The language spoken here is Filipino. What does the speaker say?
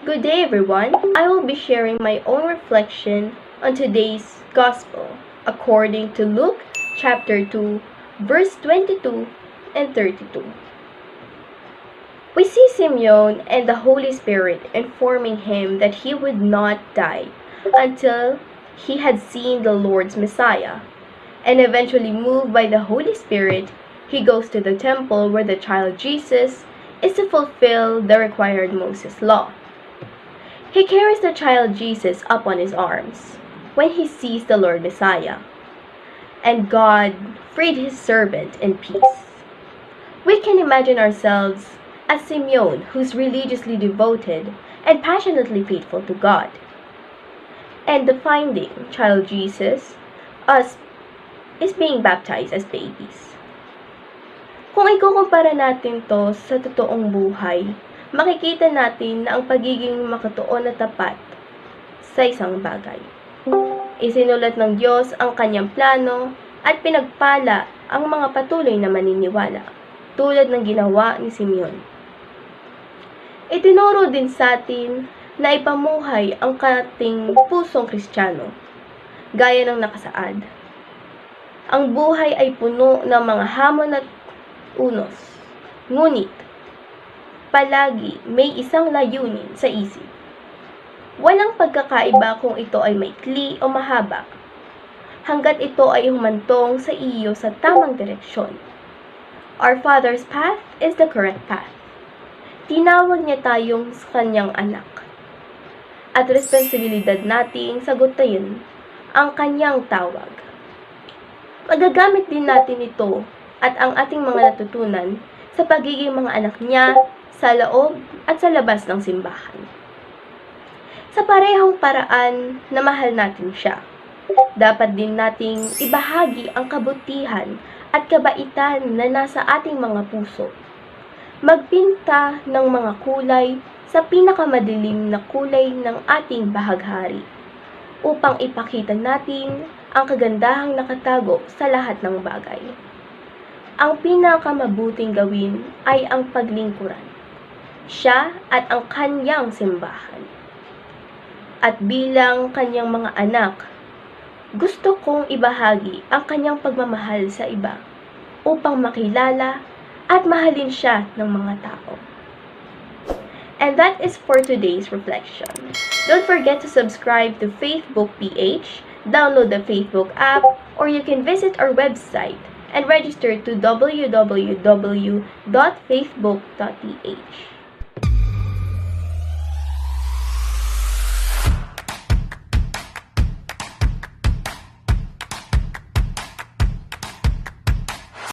Good day, everyone. I will be sharing my own reflection on today's Gospel according to Luke chapter 2, verse 22 and 32. We see Simeon and the Holy Spirit informing him that he would not die until he had seen the Lord's Messiah, and eventually moved by the Holy Spirit, he goes to the temple where the child Jesus is to fulfill the required Moses law. He carries the child Jesus up on his arms when he sees the Lord Messiah, and God freed his servant in peace. We can imagine ourselves as Simeon, who's religiously devoted and passionately faithful to God, and the finding child Jesus us is being baptized as babies. Kung ikukumpara natin to sa totoong buhay, makikita natin na ang pagiging makatuon na tapat sa isang bagay. Isinulat ng Diyos ang kanyang plano at pinagpala ang mga patuloy na maniniwala, tulad ng ginawa ni Simeon. Itinuro din sa atin na ipamuhay ang ating pusong Kristiyano, gaya ng nakasaad. Ang buhay ay puno ng mga hamon at unos, ngunit palagi may isang layunin sa isip. Walang pagkakaiba kung ito ay maikli o mahaba, hanggat ito ay humantong sa iyo sa tamang direksyon. Our Father's path is the correct path. Tinawag niya tayong sa kanyang anak, at responsibilidad nating sagutin ang kanyang tawag. Magagamit din natin ito at ang ating mga natutunan sa pagiging mga anak niya sa loob at sa labas ng simbahan. Sa parehong paraan na mahal natin siya, dapat din nating ibahagi ang kabutihan at kabaitan na nasa ating mga puso. Magpinta ng mga kulay sa pinakamadilim na kulay ng ating bahaghari upang ipakita natin ang kagandahang nakatago sa lahat ng bagay. Ang pinakamabuting gawin ay ang paglingkuran, siya at ang kanyang simbahan. At bilang kanyang mga anak, gusto kong ibahagi ang kanyang pagmamahal sa iba upang makilala at mahalin siya ng mga tao. And that is for today's reflection. Don't forget to subscribe to Faithbook PH, download the Faithbook app, or you can visit our website and register to www.faithbook.ph.